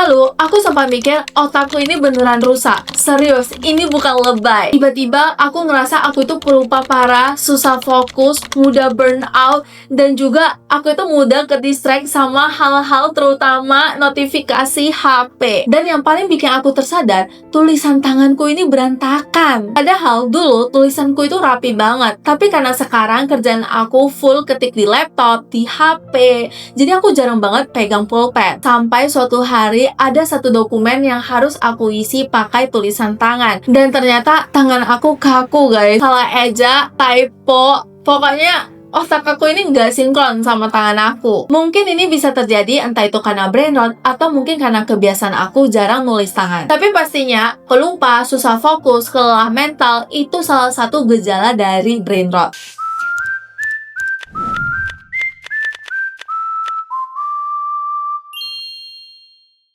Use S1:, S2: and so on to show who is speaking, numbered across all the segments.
S1: lalu, aku sempat mikir otakku ini beneran rusak. Serius, ini bukan lebay. Tiba-tiba aku ngerasa aku itu pelupa parah, susah fokus, mudah burn out, dan juga aku itu mudah ke-distract sama hal-hal terutama notifikasi HP. Dan yang paling bikin aku tersadar, tulisan tanganku ini berantakan. Padahal dulu tulisanku itu rapi banget. Tapi karena sekarang kerjaan aku full ketik di laptop, di HP, jadi aku jarang banget pegang pulpen. Sampai suatu hari ada satu dokumen yang harus aku isi pakai tulisan tangan. Dan ternyata tangan aku kaku guys. Salah eja, typo, pokoknya otak aku ini nggak sinkron sama tangan aku. Mungkin ini bisa terjadi entah itu karena brain rot atau mungkin karena kebiasaan aku jarang nulis tangan. Tapi pastinya pelupa, susah fokus, kelelahan mental itu salah satu gejala dari brain rot.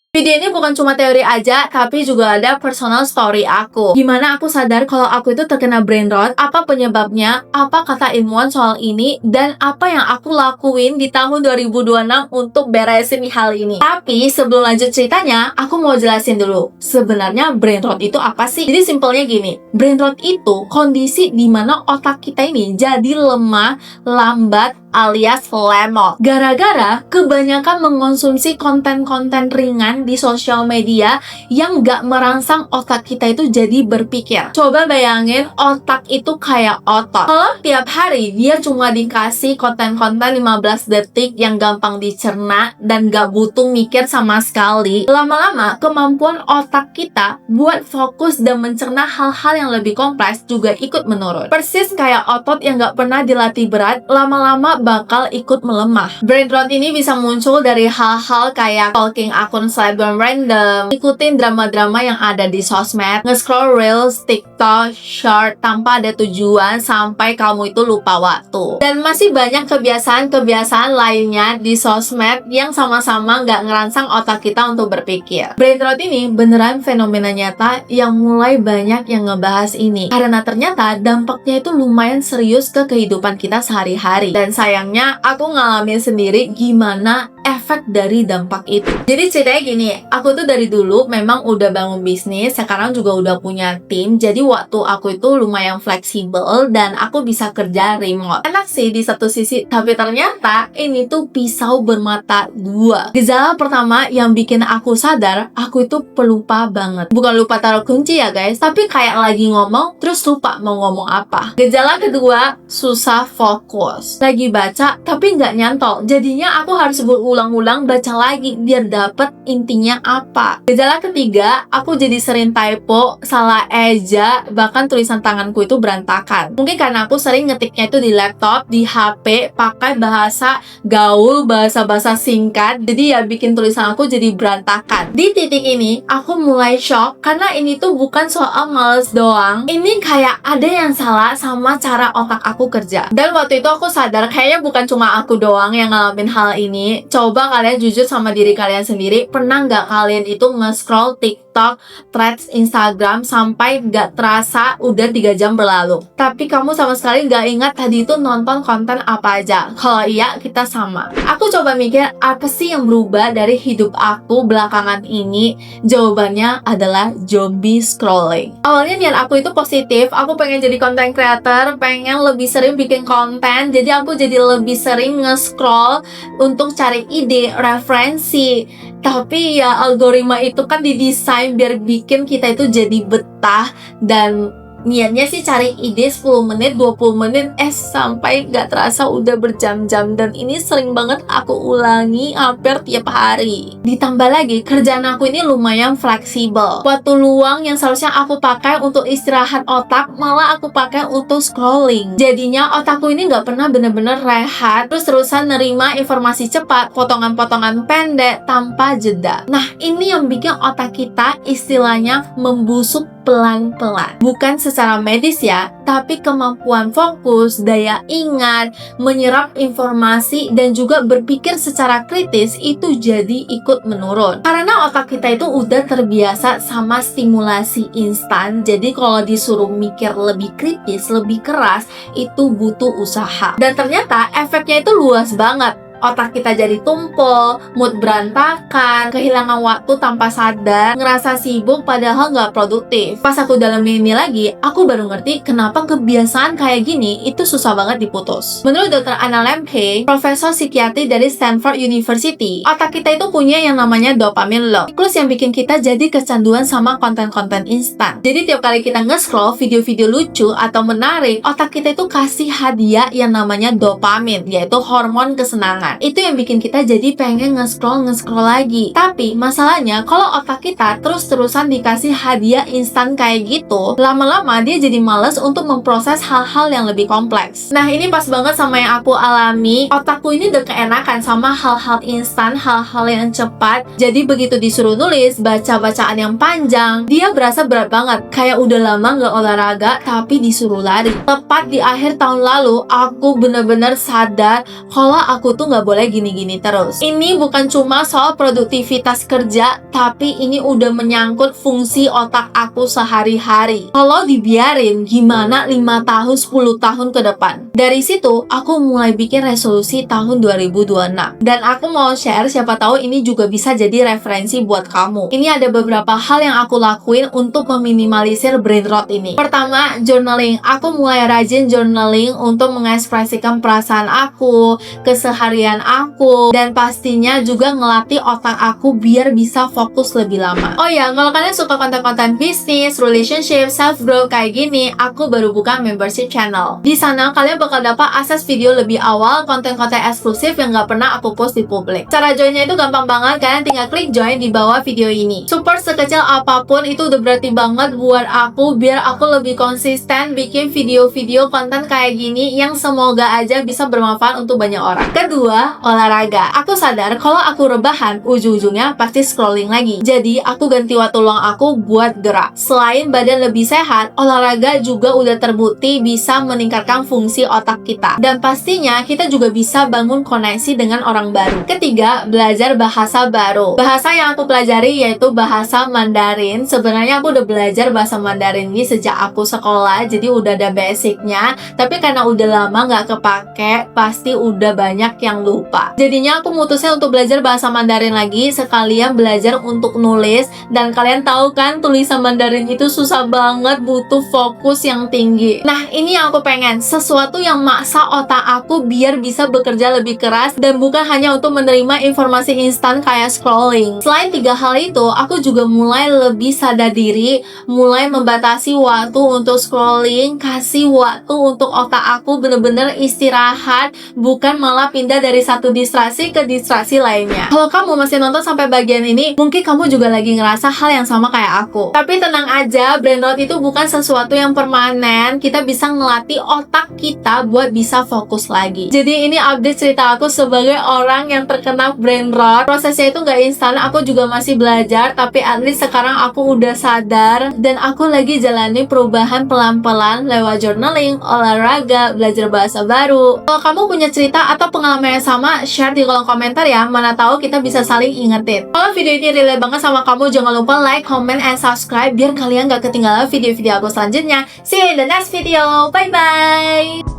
S1: Video ini bukan cuma teori aja, tapi juga ada personal story aku. Gimana aku sadar kalau aku itu terkena brain rot, apa penyebabnya, apa kata ilmuwan soal ini, dan apa yang aku lakuin di tahun 2026 untuk beresin hal ini. Tapi sebelum lanjut ceritanya, aku mau jelasin dulu. Sebenarnya brain rot itu apa sih? Jadi simpelnya gini, brain rot itu kondisi di mana otak kita ini jadi lemah, lambat, alias lemot. Gara-gara kebanyakan mengkonsumsi konten-konten ringan di sosial media yang gak merangsang otak kita itu jadi berpikir. Coba bayangin otak itu kayak otot. Kalau tiap hari dia cuma dikasih konten-konten 15 detik yang gampang dicerna dan gak butuh mikir sama sekali, lama-lama kemampuan otak kita buat fokus dan mencerna hal-hal yang lebih kompleks juga ikut menurun. Persis kayak otot yang gak pernah dilatih berat, lama-lama bakal ikut melemah. Brain rot ini bisa muncul dari hal-hal kayak stalking akun selebgram random, ikutin drama-drama yang ada di sosmed, nge-scroll reels, TikTok, short tanpa ada tujuan sampai kamu itu lupa waktu. Dan masih banyak kebiasaan-kebiasaan lainnya di sosmed yang sama-sama nggak ngerangsang otak kita untuk berpikir. Brain rot ini beneran fenomena nyata yang mulai banyak yang ngebahas ini. Karena ternyata dampaknya itu lumayan serius ke kehidupan kita sehari-hari. Dan sayangnya aku ngalamin sendiri gimana efek dari dampak itu. Jadi ceritanya gini, aku tuh dari dulu memang udah bangun bisnis, sekarang juga udah punya tim, jadi waktu aku itu lumayan fleksibel dan aku bisa kerja remote. Enak sih di satu sisi, tapi ternyata ini tuh pisau bermata dua. Gejala pertama yang bikin aku sadar, aku itu pelupa banget. Bukan lupa taruh kunci ya guys, tapi kayak lagi ngomong, terus lupa mau ngomong apa. Gejala kedua, susah fokus. Lagi baca, tapi nggak nyantol. Jadinya aku harus berulang-ulang baca lagi biar dapet intinya apa. Gejala ketiga, aku jadi sering typo, salah eja, bahkan tulisan tanganku itu berantakan. Mungkin karena aku sering ngetiknya itu di laptop, di HP, pakai bahasa gaul, bahasa-bahasa singkat, jadi ya bikin tulisan aku jadi berantakan. Di titik ini, aku mulai shock karena ini tuh bukan soal males doang. Ini kayak ada yang salah sama cara otak aku kerja. Dan waktu itu aku sadar kayaknya bukan cuma aku doang yang ngalamin hal ini. Coba kalian jujur sama diri kalian sendiri, pernah nggak kalian itu nge-scroll TikTok, threads Instagram sampai nggak terasa udah 3 jam berlalu, tapi kamu sama sekali nggak ingat tadi itu nonton konten apa aja? Kalau iya, kita sama. Aku coba mikir apa sih yang berubah dari hidup aku belakangan ini. Jawabannya adalah zombie scrolling. Awalnya niat aku itu positif, aku pengen jadi content creator, pengen lebih sering bikin konten, jadi aku jadi lebih sering nge-scroll untuk cari ide, referensi. Tapi ya algoritma itu kan didesain biar bikin kita itu jadi betah, dan niatnya sih cari ide 10 menit, 20 menit, sampai gak terasa udah berjam-jam. Dan ini sering banget aku ulangi hampir tiap hari. Ditambah lagi, kerjaan aku ini lumayan fleksibel. Waktu luang yang seharusnya aku pakai untuk istirahat otak, malah aku pakai untuk scrolling. Jadinya otakku ini gak pernah bener-bener rehat, terus-terusan nerima informasi cepat, potongan-potongan pendek, tanpa jeda. Nah, ini yang bikin otak kita istilahnya membusuk pelan-pelan. Bukan secara medis ya, tapi kemampuan fokus, daya ingat, menyerap informasi, dan juga berpikir secara kritis itu jadi ikut menurun. Karena otak kita itu udah terbiasa sama stimulasi instan, jadi kalau disuruh mikir lebih kritis, lebih keras, itu butuh usaha. Dan ternyata efeknya itu luas banget. Otak kita jadi tumpul, mood berantakan, kehilangan waktu tanpa sadar, ngerasa sibuk padahal nggak produktif. Pas aku dalamin ini lagi, aku baru ngerti kenapa kebiasaan kayak gini itu susah banget diputus. Menurut Dr. Anna Lembke, profesor psikiatri dari Stanford University, otak kita itu punya yang namanya dopamine loop, siklus yang bikin kita jadi kecanduan sama konten-konten instan. Jadi tiap kali kita nge-scroll video-video lucu atau menarik, otak kita itu kasih hadiah yang namanya dopamin, yaitu hormon kesenangan. Itu yang bikin kita jadi pengen nge-scroll lagi. Tapi masalahnya kalau otak kita terus-terusan dikasih hadiah instan kayak gitu, lama-lama dia jadi males untuk memproses hal-hal yang lebih kompleks. Nah, ini pas banget sama yang aku alami. Otakku ini udah keenakan sama hal-hal instan, hal-hal yang cepat. Jadi begitu disuruh nulis, baca bacaan yang panjang, dia berasa berat banget. Kayak udah lama nggak olahraga, tapi disuruh lari. Tepat di akhir tahun lalu, aku bener-bener sadar kalau aku tuh nggak boleh gini-gini terus. Ini bukan cuma soal produktivitas kerja, tapi ini udah menyangkut fungsi otak aku sehari-hari. Kalau dibiarin, gimana 5 tahun, 10 tahun ke depan? Dari situ, aku mulai bikin resolusi tahun 2026. Dan aku mau share, siapa tahu ini juga bisa jadi referensi buat kamu. Ini ada beberapa hal yang aku lakuin untuk meminimalisir brain rot ini. Pertama, journaling. Aku mulai rajin journaling untuk mengekspresikan perasaan aku, keseharian aku, dan pastinya juga ngelatih otak aku biar bisa fokus lebih lama. Oh ya, kalau kalian suka konten-konten bisnis, relationship, self-growth kayak gini, aku baru buka membership channel. Di sana kalian bakal dapat akses video lebih awal, konten-konten eksklusif yang gak pernah aku post di publik. Cara joinnya itu gampang banget, kalian tinggal klik join di bawah video ini. Support sekecil apapun itu udah berarti banget buat aku, biar aku lebih konsisten bikin video-video konten kayak gini yang semoga aja bisa bermanfaat untuk banyak orang. Kedua, olahraga. Aku sadar kalau aku rebahan, ujung-ujungnya pasti scrolling lagi. Jadi, aku ganti waktu luang aku buat gerak. Selain badan lebih sehat, olahraga juga udah terbukti bisa meningkatkan fungsi otak kita. Dan pastinya, kita juga bisa bangun koneksi dengan orang baru. Ketiga, belajar bahasa baru. Bahasa yang aku pelajari yaitu bahasa Mandarin. Sebenarnya aku udah belajar bahasa Mandarin ini sejak aku sekolah, jadi udah ada basicnya. Tapi karena udah lama nggak kepake, pasti udah banyak yang lupa. Jadinya aku mutusin untuk belajar bahasa Mandarin lagi, sekalian belajar untuk nulis. Dan kalian tahu kan, tulisan Mandarin itu susah banget, butuh fokus yang tinggi. Nah, ini yang aku pengen, sesuatu yang maksa otak aku biar bisa bekerja lebih keras dan bukan hanya untuk menerima informasi instan kayak scrolling. Selain 3 hal itu, aku juga mulai lebih sadar diri, mulai membatasi waktu untuk scrolling, kasih waktu untuk otak aku bener-bener istirahat, bukan malah pindah dari satu distraksi ke distraksi lainnya. Kalau kamu masih nonton sampai bagian ini, mungkin kamu juga lagi ngerasa hal yang sama kayak aku. Tapi tenang aja, brain rot itu bukan sesuatu yang permanen. Kita bisa ngelatih otak kita buat bisa fokus lagi. Jadi ini update cerita aku sebagai orang yang terkena brain rot. Prosesnya itu gak instan, aku juga masih belajar, tapi at least sekarang aku udah sadar dan aku lagi jalani perubahan pelan-pelan lewat journaling, olahraga, belajar bahasa baru. Kalau kamu punya cerita atau pengalaman yang sama, share di kolom komentar ya, mana tahu kita bisa saling ingetin. Kalau video ini relate banget sama kamu, jangan lupa like, comment, and subscribe biar kalian gak ketinggalan video-video aku selanjutnya. See you in the next video, bye bye.